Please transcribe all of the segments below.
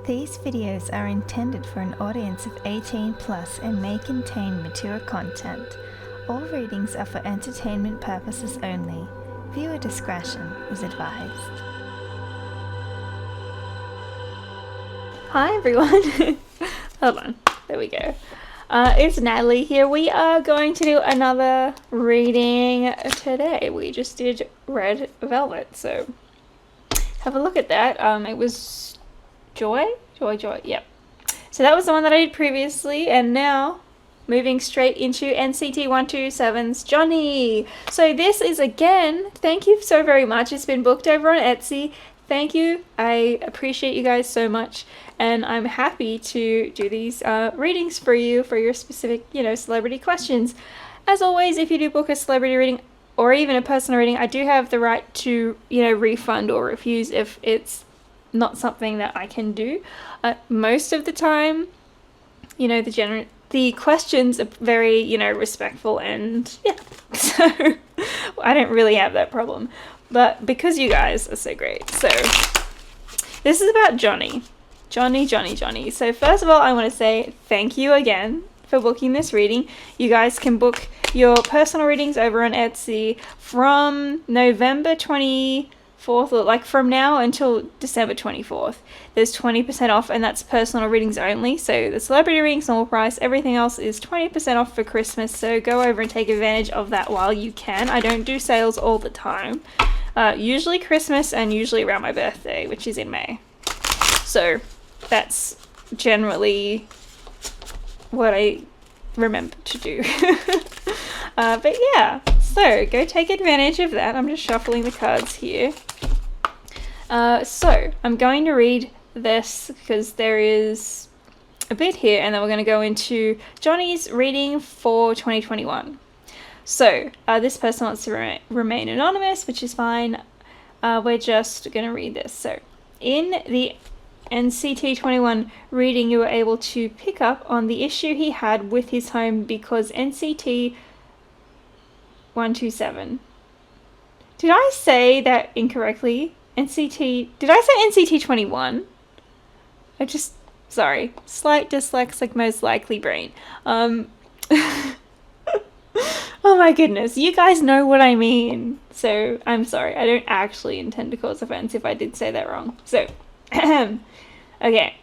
These videos are intended for an audience of 18 plus and may contain mature content. All readings are for entertainment purposes only. Viewer discretion is advised. Hi everyone! Hold on, there we go. It's Natalie here. We are going to do another reading today. We just did Red Velvet, so have a look at that. It was Joy, yep. So that was the one that I did previously, and now moving straight into NCT 127's Johnny. So this is, again, thank you so very much. It's been booked over on Etsy. Thank you. I appreciate you guys so much, and I'm happy to do these readings for you for your specific, celebrity questions. As always, if you do book a celebrity reading or even a personal reading, I do have the right to, refund or refuse if it's not something that I can do. Most of the time, the questions are very, respectful, and yeah, so I don't really have that problem. But because you guys are so great, so this is about Johnny. Johnny. So first of all, I want to say thank you again for booking this reading. You guys can book your personal readings over on Etsy from November 24th, or like from now until December 24th. There's 20% off, and that's personal readings only. So the celebrity readings, normal price, everything else is 20% off for Christmas. So go over and take advantage of that while you can. I don't do sales all the time. Usually Christmas and usually around my birthday, which is in May. So that's generally what I remember to do. But yeah, so go take advantage of that. I'm just shuffling the cards here. So I'm going to read this because there is a bit here, and then we're going to go into Johnny's reading for 2021. So this person wants to remain anonymous, which is fine. We're just going to read this. So in the NCT 21 reading, you were able to pick up on the issue he had with his home because NCT 127. Did I say that incorrectly? Did I say NCT 21? Sorry. Slight dyslexic, most likely brain. Oh my goodness, you guys know what I mean. So, I'm sorry. I don't actually intend to cause offense if I did say that wrong. So, okay.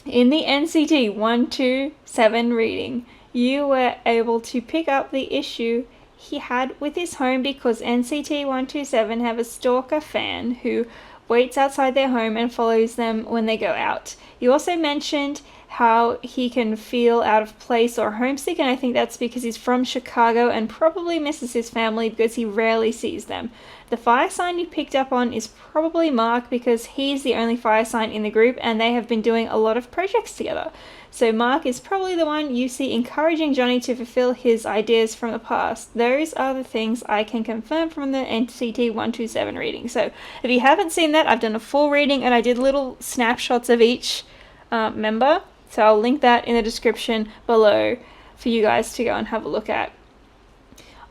In the NCT 127 reading, you were able to pick up the issue he had with his home because NCT 127 have a stalker fan who waits outside their home and follows them when they go out. You also mentioned how he can feel out of place or homesick, and I think that's because he's from Chicago and probably misses his family because he rarely sees them. The fire sign you picked up on is probably Mark because he's the only fire sign in the group and they have been doing a lot of projects together. So Mark is probably the one you see encouraging Johnny to fulfill his ideas from the past. Those are the things I can confirm from the NCT 127 reading. So if you haven't seen that, I've done a full reading and I did little snapshots of each member. So I'll link that in the description below for you guys to go and have a look at.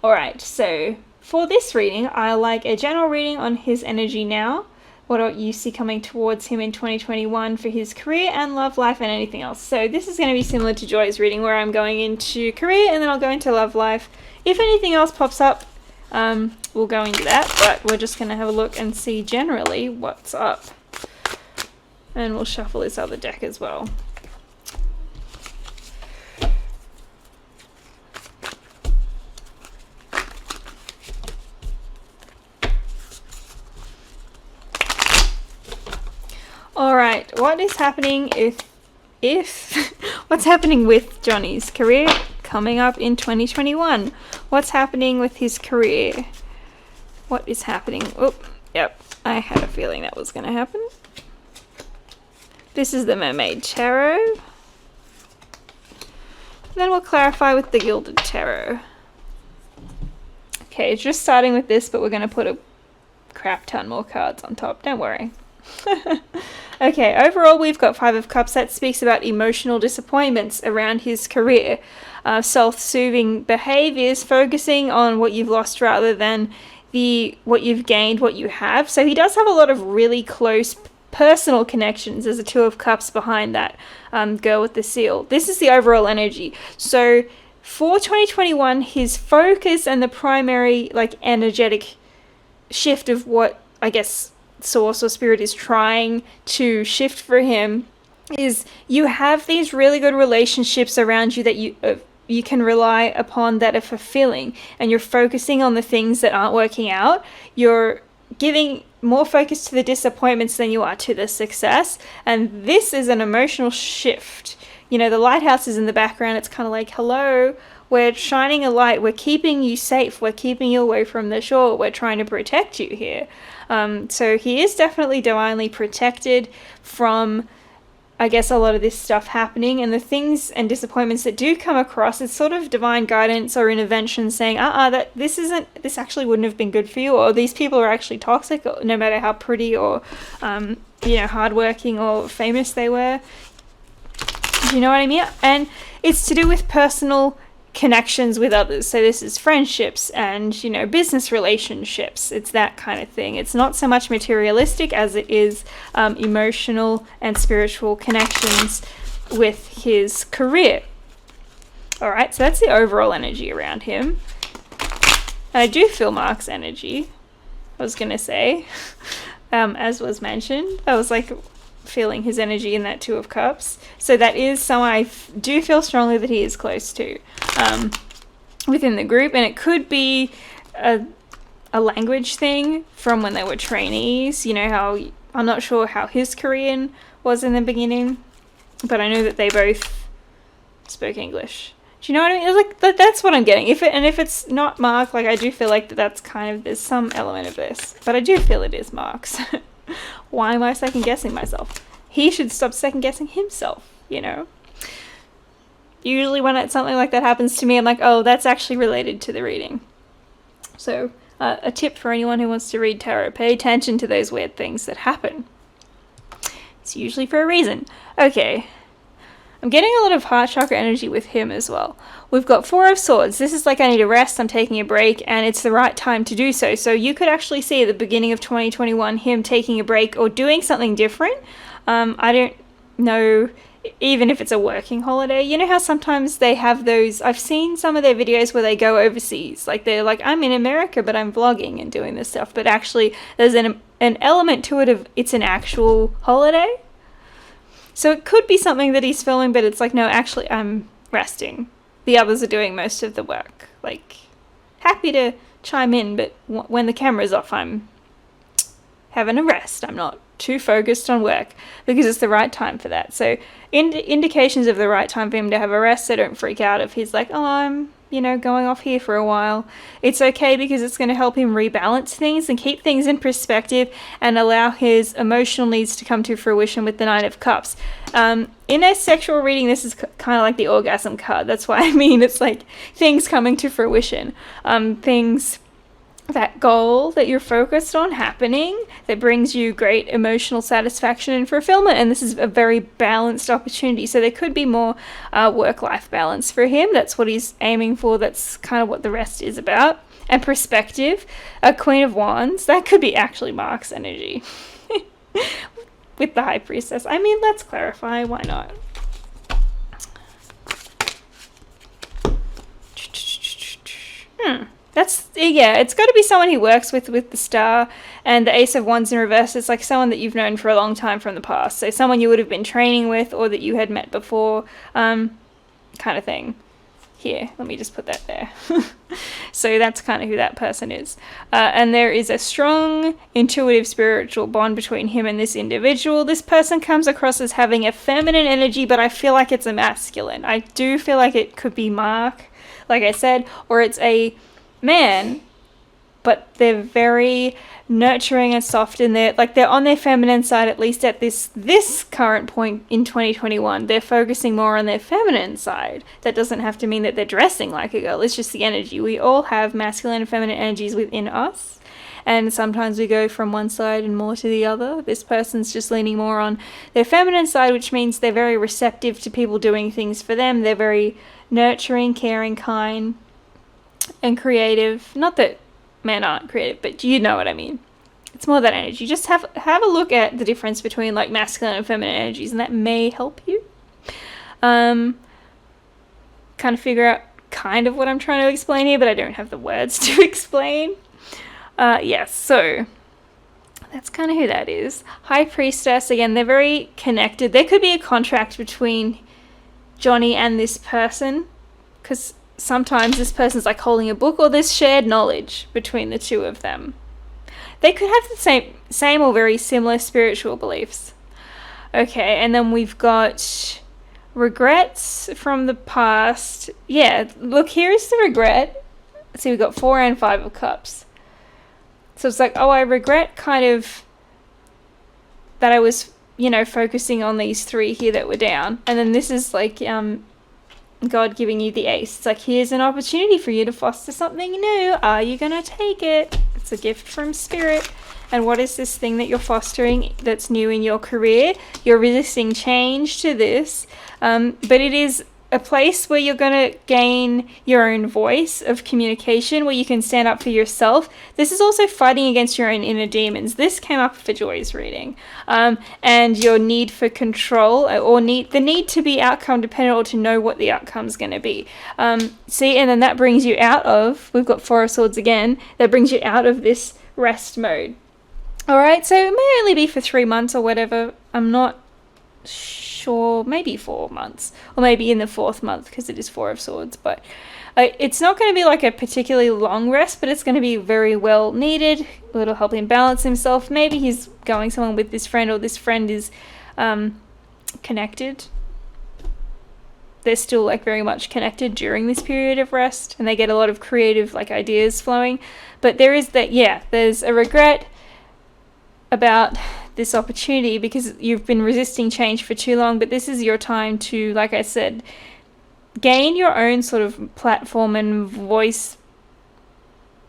Alright, so for this reading, I like a general reading on his energy now, what you see coming towards him in 2021 for his career and love life and anything else. So this is going to be similar to Joy's reading where I'm going into career and then I'll go into love life. If anything else pops up, we'll go into that, but we're just going to have a look and see generally what's up. And we'll shuffle this other deck as well. Alright, what is happening what's happening with Johnny's career coming up in 2021? What's happening with his career? What is happening? Oh, yep, I had a feeling that was going to happen. This is the Mermaid Tarot. Then we'll clarify with the Gilded Tarot. Okay, just starting with this, but we're going to put a crap ton more cards on top. Don't worry. Okay, overall we've got Five of Cups. That speaks about emotional disappointments around his career. Self-soothing behaviors, focusing on what you've lost rather than what you've gained, what you have. So he does have a lot of really close personal connections. There's a Two of Cups behind that girl with the seal. This is the overall energy. So for 2021, his focus and the primary like energetic shift of what I guess source or spirit is trying to shift for him is you have these really good relationships around you that you can rely upon that are fulfilling, and you're focusing on the things that aren't working out. You're giving more focus to the disappointments than you are to the success, and this is an emotional shift. You know, the lighthouse is in the background. It's kind of like, hello, we're shining a light, we're keeping you safe, we're keeping you away from the shore, we're trying to protect you here. So he is definitely divinely protected from, I guess, a lot of this stuff happening, and the things and disappointments that do come across, it's sort of divine guidance or intervention saying, that this actually wouldn't have been good for you, or these people are actually toxic, no matter how pretty or, hardworking or famous they were. Do you know what I mean? And it's to do with personal connections with others. So this is friendships and, business relationships. It's that kind of thing. It's not so much materialistic as it is emotional and spiritual connections with his career. All right, so that's the overall energy around him. And I do feel Mark's energy, I was going to say, as was mentioned. I was like feeling his energy in that Two of Cups. So that is someone I do feel strongly that he is close to within the group. And it could be a language thing from when they were trainees. You know how, I'm not sure how his Korean was in the beginning, but I know that they both spoke English. Do you know what I mean? It's like that's what I'm getting. If it's not Mark, like I do feel like that's kind of, there's some element of this, but I do feel it is Mark's. Why am I second guessing myself? He should stop second guessing himself, Usually when something like that happens to me, I'm like, oh, that's actually related to the reading. So a tip for anyone who wants to read tarot, pay attention to those weird things that happen. It's usually for a reason. Okay. I'm getting a lot of heart chakra energy with him as well. We've got Four of Swords. This is like, I need a rest, I'm taking a break, and it's the right time to do so. So you could actually see at the beginning of 2021 him taking a break or doing something different. I don't know, even if it's a working holiday. You know how sometimes they have those, I've seen some of their videos where they go overseas. Like they're like, I'm in America, but I'm vlogging and doing this stuff. But actually there's an element to it of it's an actual holiday. So it could be something that he's filming, but it's like, no, actually, I'm resting. The others are doing most of the work. Like, happy to chime in, but when the camera's off, I'm having a rest. I'm not too focused on work because it's the right time for that. So indications of the right time for him to have a rest, so don't freak out if he's like, oh, I'm, going off here for a while. It's okay because it's going to help him rebalance things and keep things in perspective and allow his emotional needs to come to fruition with the Nine of Cups. In a sexual reading, this is kind of like the orgasm card. That's why I mean it's like things coming to fruition. Things, that goal that you're focused on happening that brings you great emotional satisfaction and fulfillment, and this is a very balanced opportunity. So there could be more work-life balance for him. That's what he's aiming for. That's kind of what the rest is about. And perspective, a Queen of Wands, that could be actually Mark's energy with the High Priestess. I mean, let's clarify, why not? It's got to be someone he works with the Star, and the Ace of Wands in reverse is like someone that you've known for a long time from the past. So someone you would have been training with or that you had met before, kind of thing. Here, let me just put that there. So that's kind of who that person is. And there is a strong, intuitive, spiritual bond between him and this individual. This person comes across as having a feminine energy, but I feel like it's a masculine. I do feel like it could be Mark, like I said, or it's a man, but they're very nurturing and soft, and they're on their feminine side, at least at this current point in 2021. They're focusing more on their feminine side. That doesn't have to mean that they're dressing like a girl. It's just the energy. We all have masculine and feminine energies within us, and sometimes we go from one side and more to the other. This person's just leaning more on their feminine side, which means they're very receptive to people doing things for them. They're very nurturing, caring, kind, and creative. Not that men aren't creative, but you know what I mean. It's more that energy. Just have a look at the difference between like masculine and feminine energies, and that may help you kind of figure out kind of what I'm trying to explain here, but I don't have the words to explain. Yes, so that's kind of who that is. High Priestess, again, they're very connected. There could be a contract between Johnny and this person, because sometimes this person's like holding a book, or there's shared knowledge between the two of them. They could have the same or very similar spiritual beliefs. Okay, and then we've got regrets from the past. Yeah, look, here is the regret. See, we've got 4 and 5 of Cups. So it's like, oh, I regret kind of that I was, you know, focusing on these 3 here that were down. And then this is like God giving you the Ace. It's like, here's an opportunity for you to foster something new. Are you going to take it? It's a gift from Spirit. And what is this thing that you're fostering that's new in your career? You're resisting change to this. But it is a place where you're going to gain your own voice of communication, where you can stand up for yourself. This is also fighting against your own inner demons. This came up for Joy's reading. And your need for control, or the need to be outcome dependent, or to know what the outcome's going to be. See, and then that brings you out of, we've got 4 of Swords again, that brings you out of this rest mode. Alright, so it may only be for 3 months or whatever. I'm not sure, maybe 4 months, or maybe in the 4th month, because it is 4 of Swords, but it's not going to be like a particularly long rest, but it's going to be very well needed. It'll help him balance himself. Maybe he's going somewhere with this friend, or this friend is connected. They're still like very much connected during this period of rest, and they get a lot of creative like ideas flowing. But there is that, yeah, there's a regret about this opportunity because you've been resisting change for too long, but this is your time to, like I said, gain your own sort of platform and voice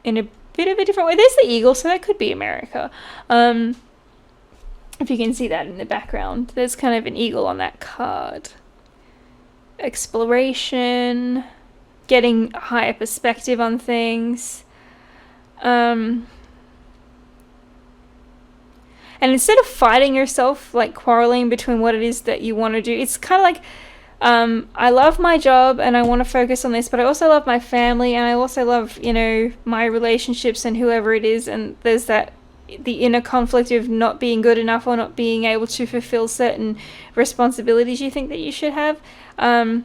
in a bit of a different way. There's the eagle, so that could be America. If you can see that in the background, there's kind of an eagle on that card. Exploration, getting a higher perspective on things. And instead of fighting yourself, like quarreling between what it is that you want to do, it's kind of like, I love my job and I want to focus on this, but I also love my family and I also love, you know, my relationships and whoever it is. And there's that, the inner conflict of not being good enough or not being able to fulfill certain responsibilities you think that you should have. And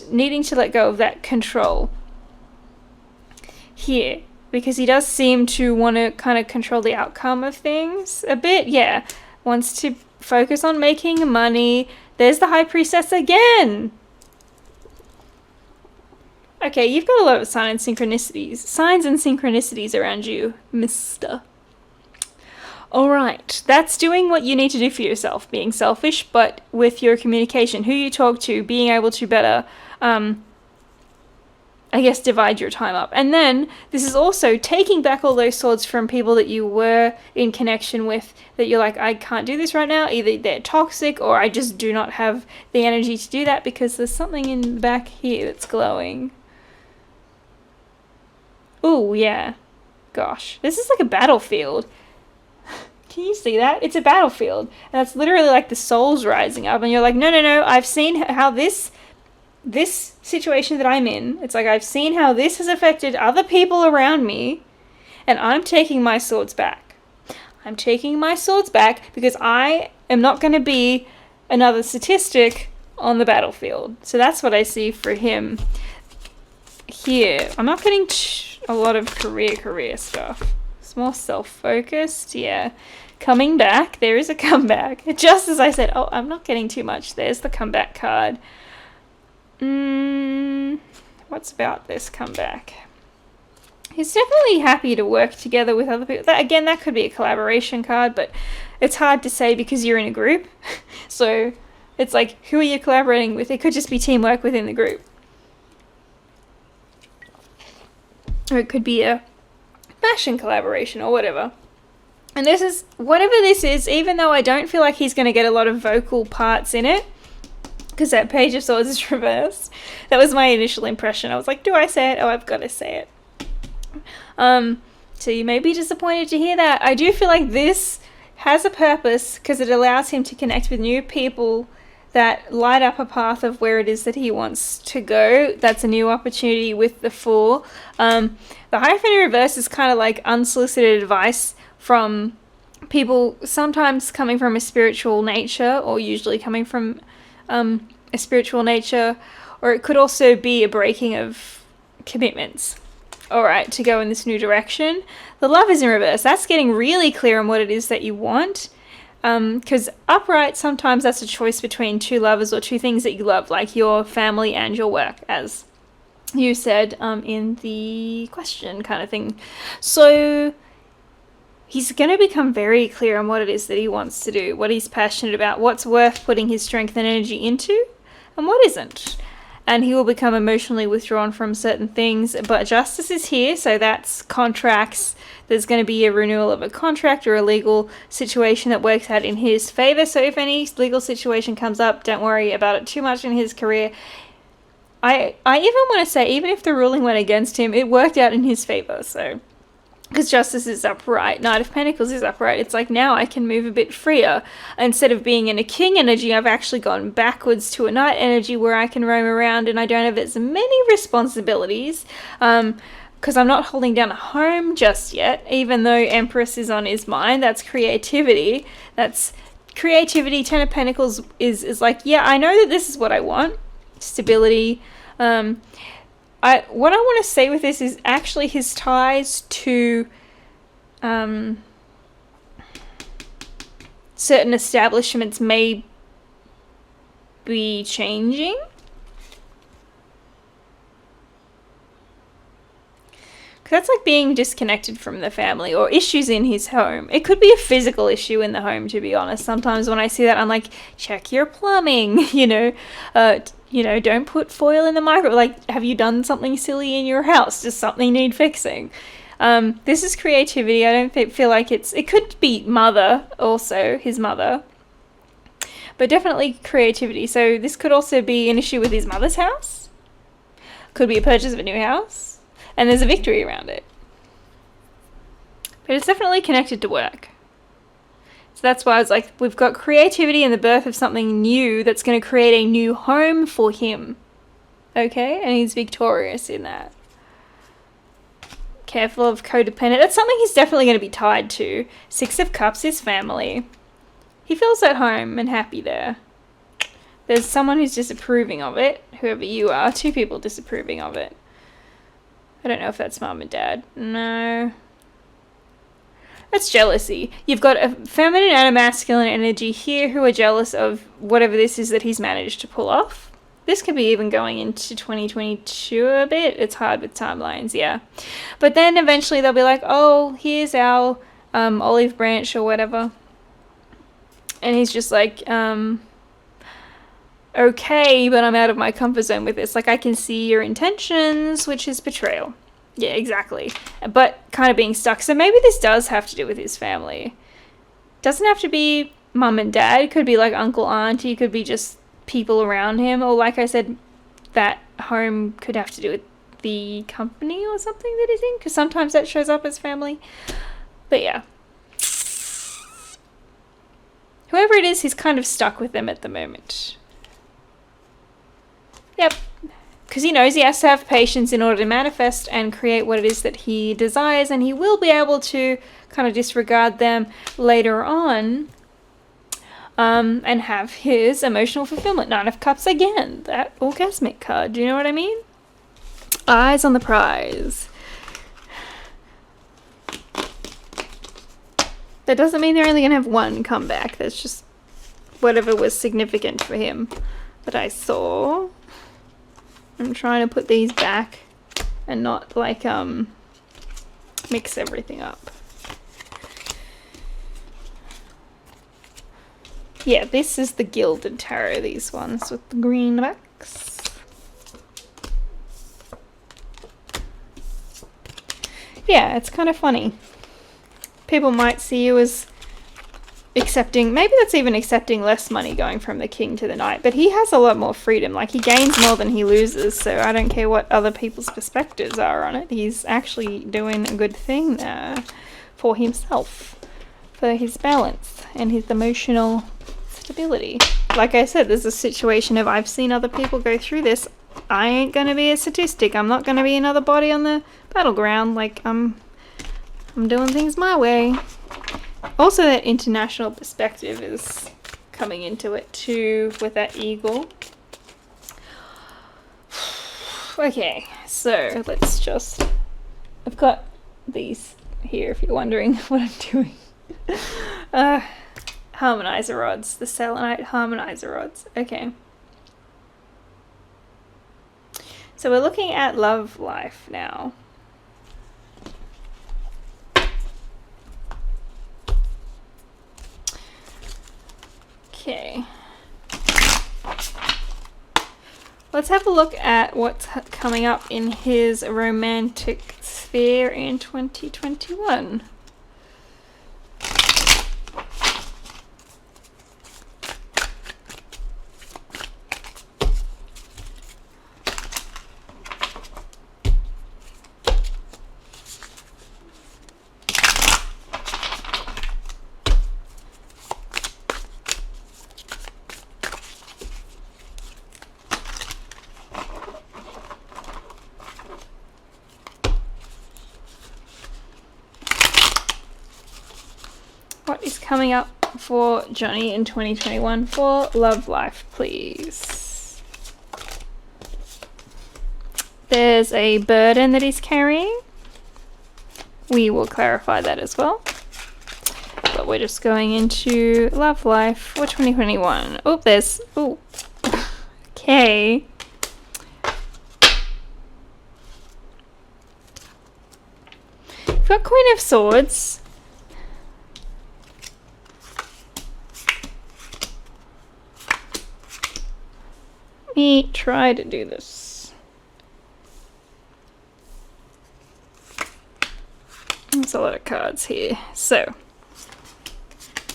needing to let go of that control here. Because he does seem to want to kind of control the outcome of things a bit. Yeah. Wants to focus on making money. There's the High Priestess again. Okay, you've got a lot of signs and synchronicities around you, mister. Alright, that's doing what you need to do for yourself. Being selfish, but with your communication. Who you talk to, being able to better... I guess divide your time up. And then this is also taking back all those swords from people that you were in connection with, that you're like, I can't do this right now. Either they're toxic or I just do not have the energy to do that, because there's something in the back here that's glowing. Ooh, yeah. Gosh. This is like a battlefield. Can you see that? It's a battlefield. And that's literally like the souls rising up. And you're like, no. I've seen how this situation that I'm in, it's like I've seen how this has affected other people around me, and I'm taking my swords back. I'm taking my swords back because I am not going to be another statistic on the battlefield. So that's what I see for him here. I'm not getting a lot of career stuff. It's more self-focused, yeah. Coming back, there is a comeback. Just as I said, oh, I'm not getting too much. There's the comeback card. What's about this comeback? He's definitely happy to work together with other people. That could be a collaboration card, but it's hard to say because you're in a group. So it's like, who are you collaborating with? It could just be teamwork within the group. Or it could be a fashion collaboration or whatever. And this is, whatever this is, even though I don't feel like he's going to get a lot of vocal parts in it, because that Page of Swords is reversed. That was my initial impression. I was like, do I say it? Oh, I've got to say it. So you may be disappointed to hear that. I do feel like this has a purpose because it allows him to connect with new people that light up a path of where it is that he wants to go. That's a new opportunity with the Fool. The Hierophant in reverse is kind of like unsolicited advice from people, sometimes coming from a spiritual nature, or usually coming from a spiritual nature, or it could also be a breaking of commitments. Alright, to go in this new direction. The Love is in reverse. That's getting really clear on what it is that you want. Because upright, sometimes that's a choice between two lovers or two things that you love, like your family and your work, as you said in the question kind of thing. So he's going to become very clear on what it is that he wants to do, what he's passionate about, what's worth putting his strength and energy into, and what isn't. And he will become emotionally withdrawn from certain things. But justice is here, so that's contracts. There's going to be a renewal of a contract or a legal situation that works out in his favor. So if any legal situation comes up, don't worry about it too much in his career. I even want to say, even if the ruling went against him, it worked out in his favor. So, because justice is upright, Knight of Pentacles is upright, it's like now I can move a bit freer. Instead of being in a king energy, I've actually gone backwards to a knight energy where I can roam around and I don't have as many responsibilities, because I'm not holding down a home just yet, even though Empress is on his mind. That's creativity. That's creativity. Ten of Pentacles is like, yeah, I know that this is what I want. Stability. What I want to say with this is actually his ties to certain establishments may be changing. That's like being disconnected from the family or issues in his home. It could be a physical issue in the home, to be honest. Sometimes when I see that, I'm like, check your plumbing, don't put foil in the microwave. Like, have you done something silly in your house? Does something need fixing? This is creativity. I don't feel like it could be mother also, his mother. But definitely creativity. So this could also be an issue with his mother's house. Could be a purchase of a new house. And there's a victory around it. But it's definitely connected to work. So that's why I was like, we've got creativity and the birth of something new that's going to create a new home for him. Okay? And he's victorious in that. Careful of codependent. That's something he's definitely going to be tied to. Six of Cups, his family. He feels at home and happy there. There's someone who's disapproving of it. Whoever you are. Two people disapproving of it. I don't know if that's mom and dad. No. That's jealousy. You've got a feminine and a masculine energy here who are jealous of whatever this is that he's managed to pull off. This could be even going into 2022 a bit. It's hard with timelines, yeah. But then eventually they'll be like, oh, here's our olive branch or whatever. And he's just like, okay, but I'm out of my comfort zone with this. Like, I can see your intentions, which is betrayal. Yeah, exactly. But kind of being stuck. So maybe this does have to do with his family. Doesn't have to be mum and dad. It could be like uncle, auntie. It could be just people around him. Or like I said, that home could have to do with the company or something that he's in. Because sometimes that shows up as family. But yeah. Whoever it is, he's kind of stuck with them at the moment. Yep, because he knows he has to have patience in order to manifest and create what it is that he desires, and he will be able to kind of disregard them later on and have his emotional fulfillment. Nine of Cups again, that orgasmic card, do you know what I mean? Eyes on the prize. That doesn't mean they're only going to have one comeback. That's just whatever was significant for him that I saw. I'm trying to put these back and not like mix everything up. Yeah, this is the Gilded Tarot, these ones with the green backs. Yeah, it's kind of funny. People might see you as accepting, maybe that's even accepting less money going from the king to the knight, but he has a lot more freedom. Like, he gains more than he loses, so I don't care what other people's perspectives are on it. He's actually doing a good thing there for himself, for his balance and his emotional stability. Like I said, there's a situation of, I've seen other people go through this. I ain't gonna be a statistic. I'm not gonna be another body on the battleground. Like, I'm doing things my way. Also, that international perspective is coming into it too with that eagle. Okay, so let's just... I've got these here if you're wondering what I'm doing. Harmonizer rods, the selenite harmonizer rods. Okay. So we're looking at love life now. Okay. Let's have a look at what's coming up in his romantic sphere in 2021. What is coming up for Johnny in 2021 for love life, please? There's a burden that he's carrying. We will clarify that as well. But we're just going into love life for 2021. Oh, there's... Oh. Okay. We've got Queen of Swords. Let me try to do this. There's a lot of cards here. So,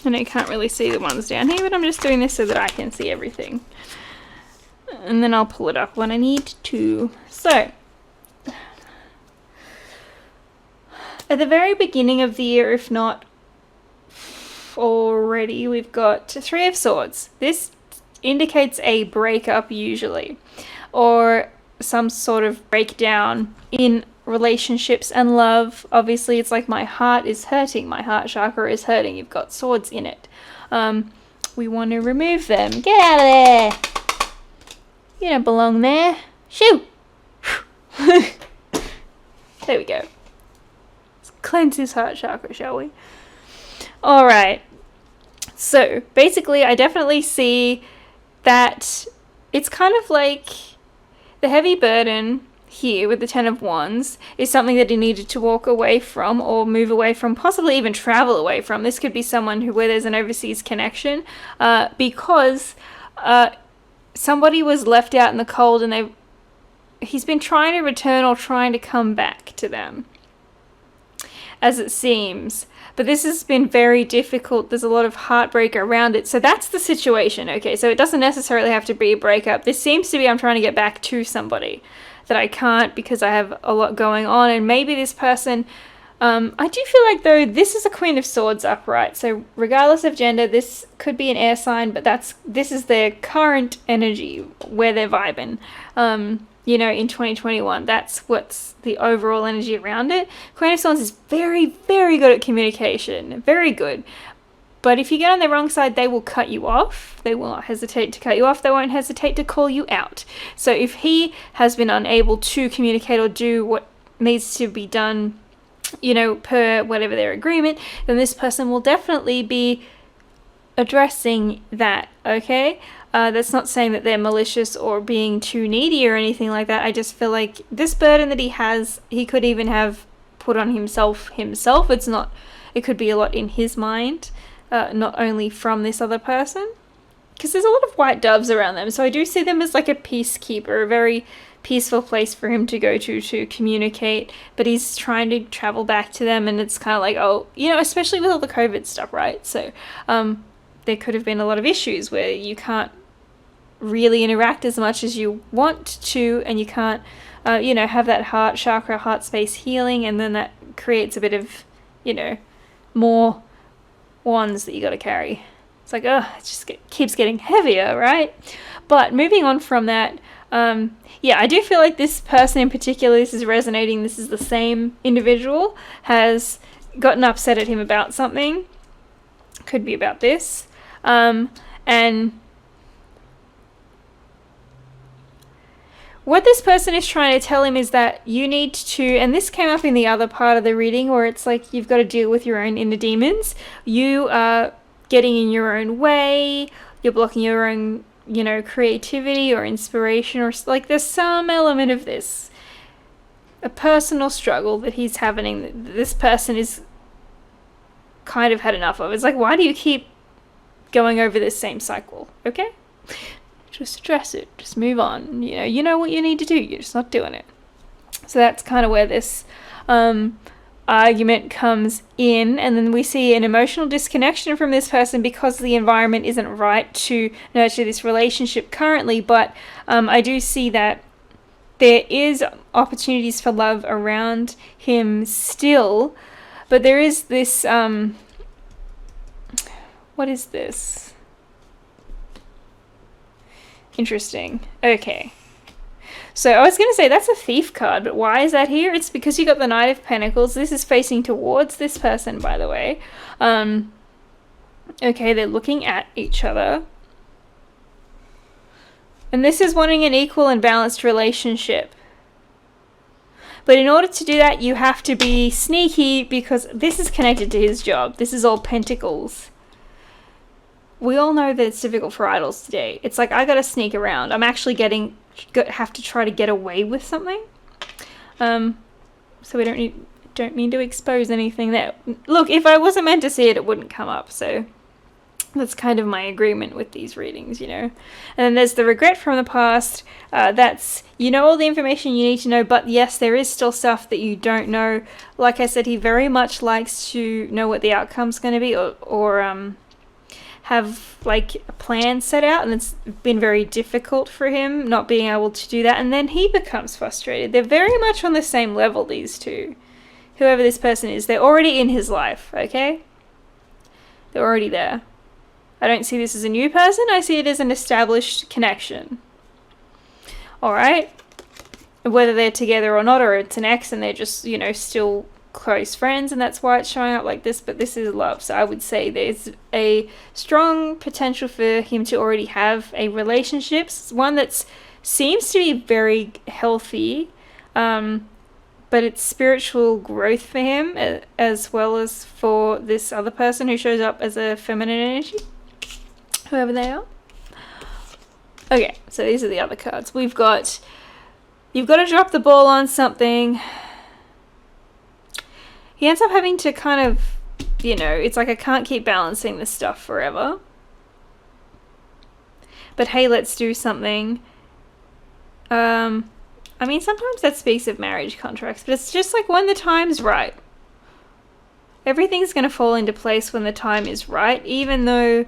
I know you can't really see the ones down here, but I'm just doing this so that I can see everything. And then I'll pull it up when I need to. So, at the very beginning of the year, if not already, we've got Three of Swords. This indicates a breakup usually, or some sort of breakdown in relationships and love. Obviously, it's like my heart is hurting, my heart chakra is hurting. You've got swords in it. We want to remove them. Get out of there! You don't belong there. Shoo! There we go. Let's cleanse his heart chakra, shall we? Alright. So, basically, I definitely see that it's kind of like the heavy burden here with the Ten of Wands is something that he needed to walk away from or move away from, possibly even travel away from. This could be someone where there's an overseas connection, because somebody was left out in the cold and he's been trying to return or trying to come back to them, as it seems. But this has been very difficult. There's a lot of heartbreak around it. So that's the situation, okay? So it doesn't necessarily have to be a breakup. This seems to be I'm trying to get back to somebody that I can't because I have a lot going on. And maybe this person... I do feel like, though, this is a Queen of Swords upright. So regardless of gender, this could be an air sign, but this is their current energy where they're vibing. You know, in 2021, that's what's the overall energy around it. Queen of Swords is very, very good at communication. Very good. But if you get on the wrong side, they will cut you off. They will not hesitate to cut you off. They won't hesitate to call you out. So if he has been unable to communicate or do what needs to be done, you know, per whatever their agreement, then this person will definitely be addressing that, okay? That's not saying that they're malicious or being too needy or anything like that. I just feel like this burden that he has, he could even have put on himself. It's not, it could be a lot in his mind, not only from this other person. Because there's a lot of white doves around them. So I do see them as like a peacekeeper, a very peaceful place for him to go to communicate, but he's trying to travel back to them, and it's kind of like, oh, you know, especially with all the COVID stuff, right? So there could have been a lot of issues where you can't really interact as much as you want to, and you can't you know, have that heart chakra, heart space healing, and then that creates a bit of, you know, more wands that you got to carry. It's like, oh, it just keeps getting heavier, right? But moving on from that, yeah, I do feel like this person in particular, this is resonating, this is the same individual, has gotten upset at him about something. Could be about this. And what this person is trying to tell him is that you need to, and this came up in the other part of the reading where it's like you've got to deal with your own inner demons. You are getting in your own way, you're blocking your own, you know, creativity or inspiration, or like there's some element of this. A personal struggle that he's having, that this person is kind of had enough of. It's like, why do you keep going over this same cycle? Okay? Just address it. Just move on. You know what you need to do. You're just not doing it. So that's kind of where this argument comes in. And then we see an emotional disconnection from this person because the environment isn't right to nurture this relationship currently. But I do see that there is opportunities for love around him still. But there is this... what is this? Interesting. Okay. So I was going to say that's a thief card, but why is that here? It's because you got the Knight of Pentacles. This is facing towards this person, by the way. Okay, they're looking at each other. And this is wanting an equal and balanced relationship. But in order to do that, you have to be sneaky because this is connected to his job. This is all Pentacles. We all know that it's difficult for idols today. It's like, I gotta sneak around. I'm actually have to try to get away with something. So we don't mean to expose anything there. Look, if I wasn't meant to see it, it wouldn't come up. So that's kind of my agreement with these readings, you know. And then there's the regret from the past. That's, you know, all the information you need to know, but yes, there is still stuff that you don't know. Like I said, he very much likes to know what the outcome's going to be, or have like a plan set out, and it's been very difficult for him not being able to do that, and then he becomes frustrated. They're very much on the same level, these two. Whoever this person is, they're already in his life, okay? They're already there. I don't see this as a new person, I see it as an established connection. Alright? Whether they're together or not, or it's an ex and they're just, you know, still close friends, and that's why it's showing up like this, but this is love. So I would say there's a strong potential for him to already have a relationship, one that seems to be very healthy, but it's spiritual growth for him as well as for this other person who shows up as a feminine energy, whoever they are. Okay, so these are the other cards. We've got, you've got to drop the ball on something. He ends up having to kind of, you know, it's like I can't keep balancing this stuff forever. But hey, let's do something. I mean, sometimes that speaks of marriage contracts, but it's just like when the time's right. Everything's going to fall into place when the time is right, even though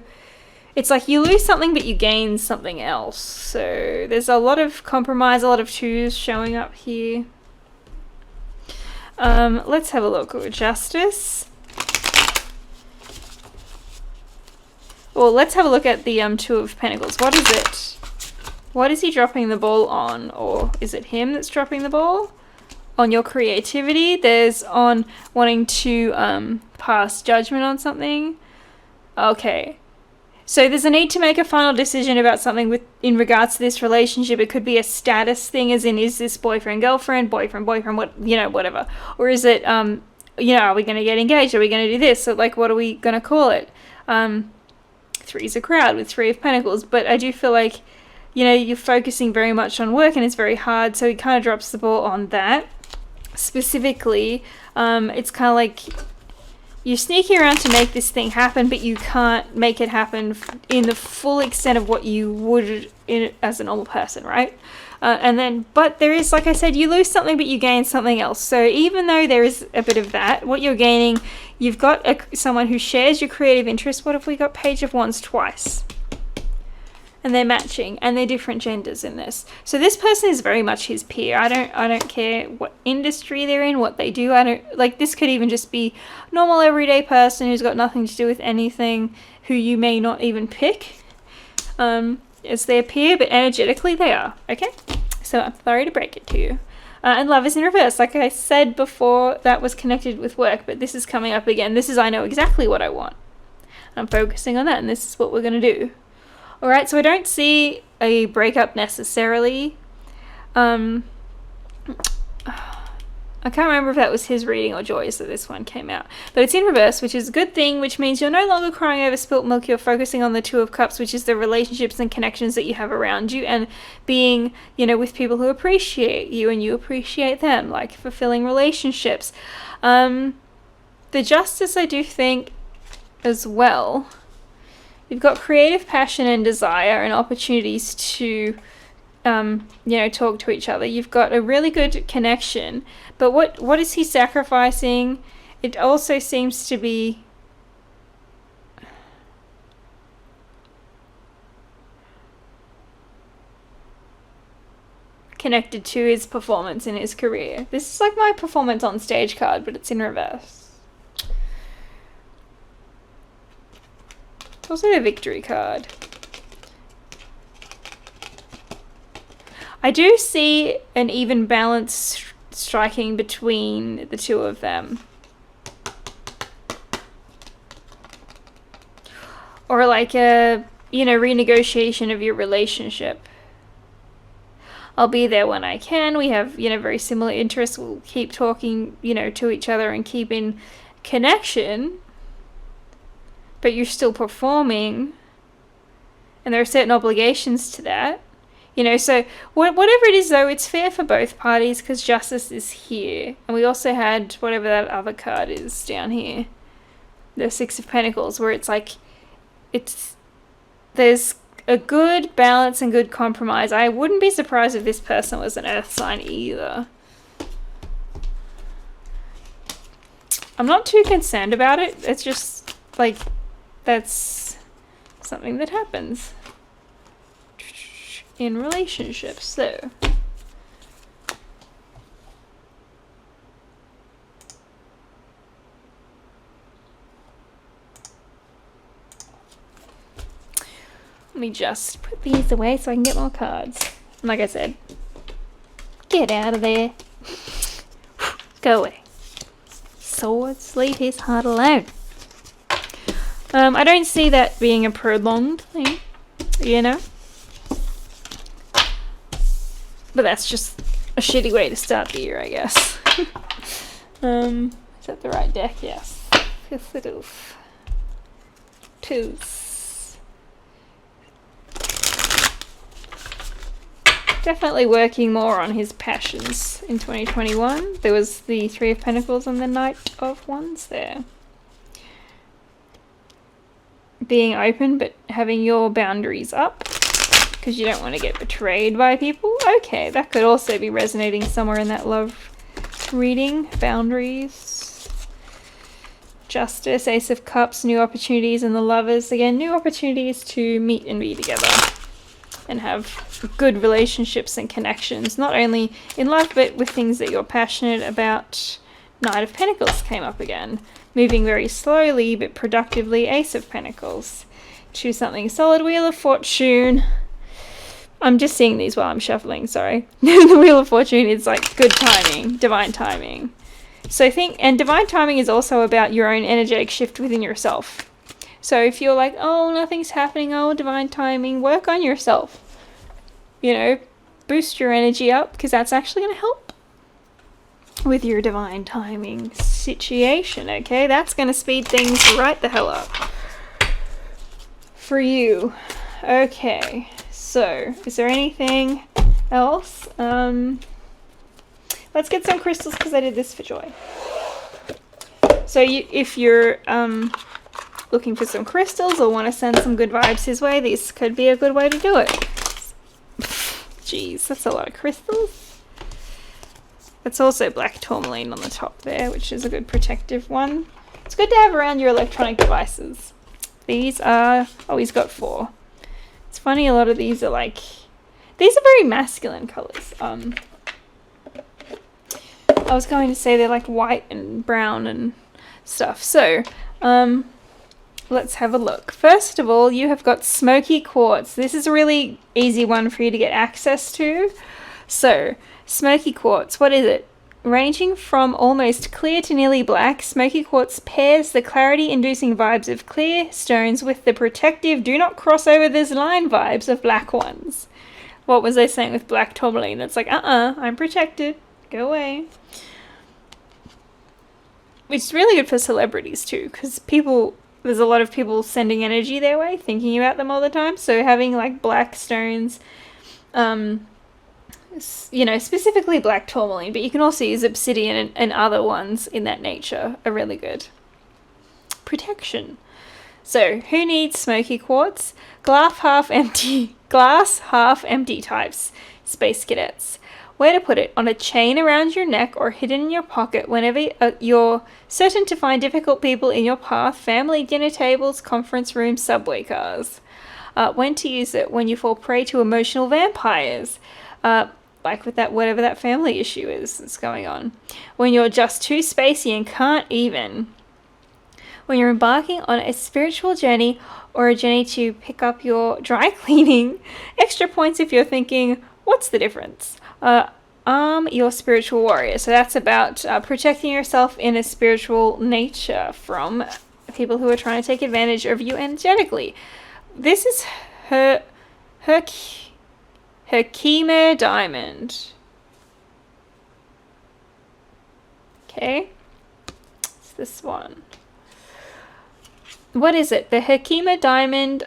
it's like you lose something, but you gain something else. So there's a lot of compromise, a lot of twos showing up here. Let's have a look at Justice. Well, let's have a look at the Two of Pentacles. What is it? What is he dropping the ball on? Or is it him that's dropping the ball? On your creativity. There's on wanting to pass judgment on something. Okay. So there's a need to make a final decision about something in regards to this relationship. It could be a status thing, as in, is this boyfriend, girlfriend, boyfriend, what, you know, whatever. Or is it, you know, are we going to get engaged? Are we going to do this? So, like, what are we going to call it? Three's a crowd with Three of Pentacles. But I do feel like, you know, you're focusing very much on work and it's very hard. So he kind of drops the ball on that. Specifically, it's kind of like you're sneaking around to make this thing happen, but you can't make it happen in the full extent of what you would as a normal person, right? But there is, like I said, you lose something, but you gain something else. So even though there is a bit of that, what you're gaining, you've got someone who shares your creative interests. What if we got Page of Wands twice? And they're matching, and they're different genders in this. So this person is very much his peer. I don't care what industry they're in, what they do. This could even just be normal everyday person who's got nothing to do with anything, who you may not even pick as their peer, but energetically they are, okay? So I'm sorry to break it to you. And love is in reverse. Like I said before, that was connected with work, but this is coming up again. This is, I know exactly what I want. I'm focusing on that, and this is what we're going to do. Alright, so I don't see a breakup necessarily. I can't remember if that was his reading or Joy's that this one came out. But it's in reverse, which is a good thing, which means you're no longer crying over spilt milk. You're focusing on the Two of Cups, which is the relationships and connections that you have around you, and being, with people who appreciate you and you appreciate them, like fulfilling relationships. The Justice, I do think, as well. You've got creative passion and desire and opportunities to, talk to each other. You've got a really good connection. But what is he sacrificing? It also seems to be connected to his performance in his career. This is like my performance on stage card, but it's in reverse. Also the victory card. I do see an even balance striking between the two of them. Or like a, renegotiation of your relationship. I'll be there when I can. We have, very similar interests. We'll keep talking, to each other and keep in connection. But you're still performing, and there are certain obligations to that, so whatever it is, though, it's fair for both parties, because Justice is here, and we also had whatever that other card is down here, the Six of Pentacles, where it's like, there's a good balance and good compromise. I wouldn't be surprised if this person was an earth sign either. I'm not too concerned about it. It's just like, that's something that happens in relationships. So let me just put these away so I can get more cards. And like I said, get out of there. Go away. Swords, leave his heart alone. I don't see that being a prolonged thing, But that's just a shitty way to start the year, I guess. Is that the right deck? Yes. Fifth of Doof. Twos. Definitely working more on his passions in 2021. There was the Three of Pentacles and the Knight of Wands there. Being open, but having your boundaries up, because you don't want to get betrayed by people. Okay, that could also be resonating somewhere in that love reading. Boundaries. Justice, Ace of Cups, new opportunities, and the Lovers. Again, new opportunities to meet and be together and have good relationships and connections, not only in love, but with things that you're passionate about. Knight of Pentacles came up again. Moving very slowly but productively. Ace of Pentacles. Choose something solid. Wheel of Fortune. I'm just seeing these while I'm shuffling, sorry. The Wheel of Fortune is like good timing, divine timing. So and divine timing is also about your own energetic shift within yourself. So if you're like, oh, nothing's happening, oh, divine timing, work on yourself. Boost your energy up, because that's actually going to help with your divine timing situation, okay? That's going to speed things right the hell up for you. Okay, so is there anything else? Let's get some crystals, because I did this for Joy. So if you're looking for some crystals or want to send some good vibes his way, this could be a good way to do it. Jeez, that's a lot of crystals. It's also black tourmaline on the top there, which is a good protective one. It's good to have around your electronic devices. These are... oh, he's got 4. It's funny, a lot of these are like... these are very masculine colours. I was going to say they're like white and brown and stuff. So, let's have a look. First of all, you have got Smoky Quartz. This is a really easy one for you to get access to. So, Smoky Quartz, what is it? Ranging from almost clear to nearly black, Smoky Quartz pairs the clarity-inducing vibes of clear stones with the protective do not cross over this line vibes of black ones. What was I saying with black tourmaline? It's like, I'm protected. Go away. It's really good for celebrities too, because there's a lot of people sending energy their way, thinking about them all the time. So having like black stones, you know, specifically black tourmaline, but you can also use obsidian and other ones in that nature are really good. Protection. So, who needs Smoky Quartz? Glass half empty types, space cadets. Where to put it? On a chain around your neck or hidden in your pocket whenever you're certain to find difficult people in your path, family dinner tables, conference rooms, subway cars. When to use it? When you fall prey to emotional vampires. Like with that, whatever that family issue is that's going on. When you're just too spacey and can't even. When you're embarking on a spiritual journey or a journey to pick up your dry cleaning. Extra points if you're thinking, what's the difference? Arm your spiritual warrior. So that's about protecting yourself in a spiritual nature from people who are trying to take advantage of you energetically. This is her Herkimer diamond. Okay. It's this one. What is it? The Herkimer diamonds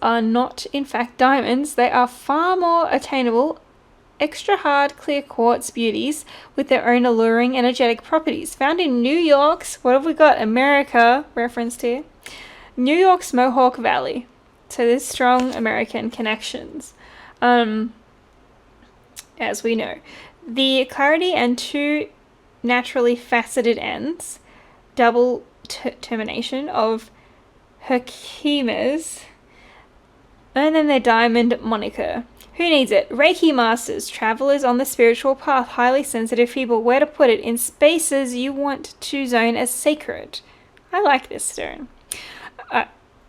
are not, in fact, diamonds. They are far more attainable, extra hard, clear quartz beauties with their own alluring energetic properties. Found in New York's, what have we got? America, referenced here. New York's Mohawk Valley. So there's strong American connections. As we know. The clarity and 2 naturally faceted ends, double termination of Herkimer's, and then their diamond moniker. Who needs it? Reiki masters, travelers on the spiritual path, highly sensitive people. Where to put it? In spaces you want to zone as sacred. I like this stone.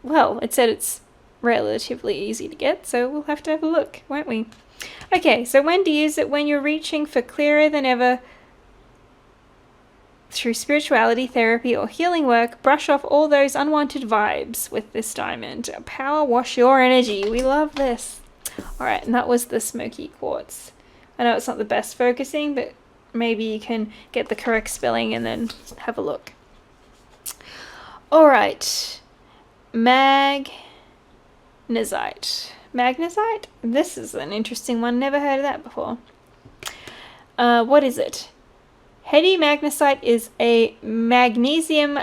Well, it said it's relatively easy to get, so we'll have to have a look, won't we? Okay, so when to use it? When you're reaching for clearer than ever through spirituality, therapy, or healing work, brush off all those unwanted vibes with this diamond. Power wash your energy. We love this. Alright, and that was the Smoky Quartz. I know it's not the best focusing, but maybe you can get the correct spelling and then have a look. Alright. Magnesite. Magnesite? This is an interesting one. Never heard of that before. What is it? Heady magnesite is a magnesium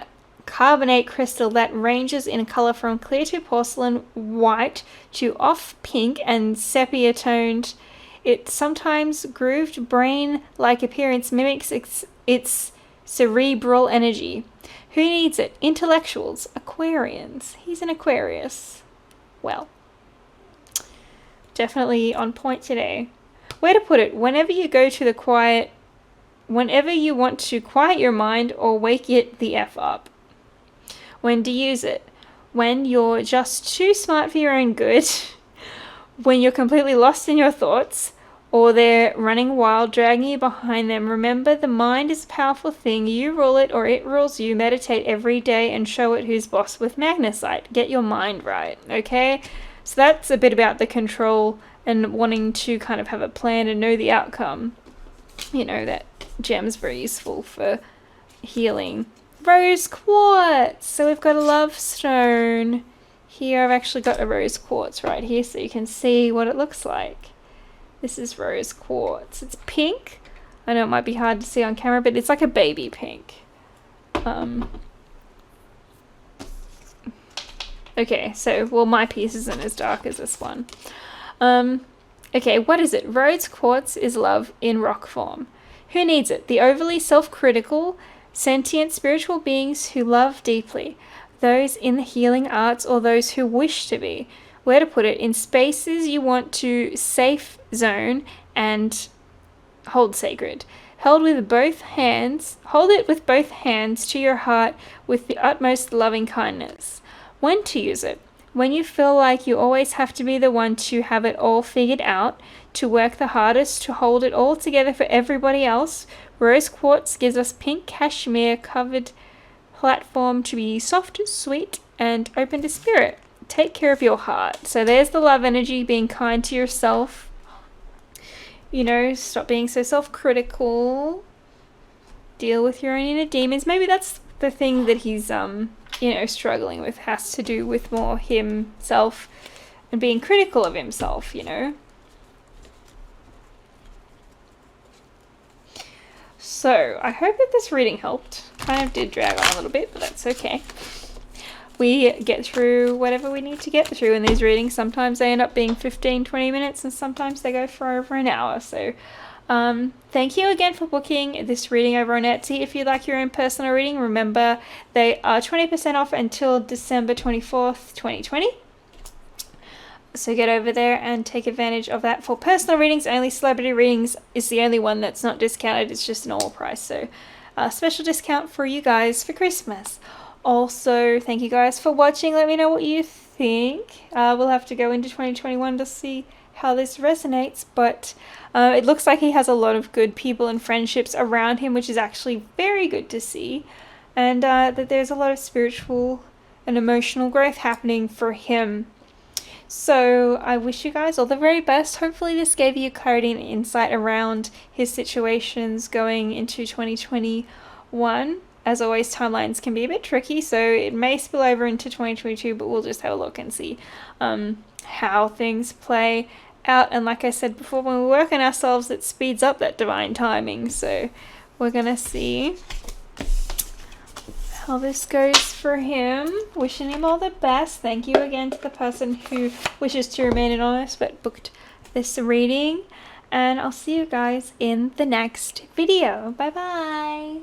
carbonate crystal that ranges in color from clear to porcelain white to off pink and sepia toned. Its sometimes grooved brain-like appearance mimics its cerebral energy. Who needs it? Intellectuals, Aquarians. He's an Aquarius. Well, definitely on point today. Where to put it? Whenever you want to quiet your mind or wake it the F up. When to use it? When you're just too smart for your own good, when you're completely lost in your thoughts, or they're running wild, dragging you behind them. Remember, the mind is a powerful thing. You rule it or it rules you. Meditate every day and show it who's boss with magnesite. Get your mind right, okay? So that's a bit about the control and wanting to kind of have a plan and know the outcome. You know, that gem's very useful for healing. Rose quartz! So we've got a love stone. Here I've actually got a rose quartz right here so you can see what it looks like. This is rose quartz. It's pink. I know it might be hard to see on camera, but it's like a baby pink. Okay, so, well, my piece isn't as dark as this one. Okay, what is it? Rose quartz is love in rock form. Who needs it? The overly self-critical, sentient spiritual beings who love deeply. Those in the healing arts or those who wish to be. Where to put it? In spaces you want to safe zone and hold sacred. Hold it with both hands to your heart with the utmost loving kindness. When to use it? When you feel like you always have to be the one to have it all figured out, to work the hardest, to hold it all together for everybody else, rose quartz gives us pink cashmere covered platform to be soft, sweet, and open to spirit. Take care of your heart. So there's the love energy, being kind to yourself. You know, stop being so self-critical. Deal with your own inner demons. Maybe that's the thing that he's, struggling with, has to do with more himself and being critical of himself, So, I hope that this reading helped. Kind of did drag on a little bit, but that's okay. We get through whatever we need to get through in these readings. Sometimes they end up being 15-20 minutes and sometimes they go for over an hour. So thank you again for booking this reading over on Etsy. If you'd like your own personal reading, remember they are 20% off until December 24th, 2020. So get over there and take advantage of that. For personal readings only, celebrity readings is the only one that's not discounted. It's just a normal price. So special discount for you guys for Christmas. Also, thank you guys for watching. Let me know what you think. We'll have to go into 2021 to see how this resonates, but it looks like he has a lot of good people and friendships around him, which is actually very good to see, and that there's a lot of spiritual and emotional growth happening for him. So I wish you guys all the very best. Hopefully this gave you clarity and insight around his situations going into 2021. As always, timelines can be a bit tricky, so it may spill over into 2022, but we'll just have a look and see how things play out. And like I said before, when we work on ourselves, it speeds up that divine timing. So we're going to see how this goes for him. Wishing him all the best. Thank you again to the person who wishes to remain anonymous but booked this reading. And I'll see you guys in the next video. Bye-bye.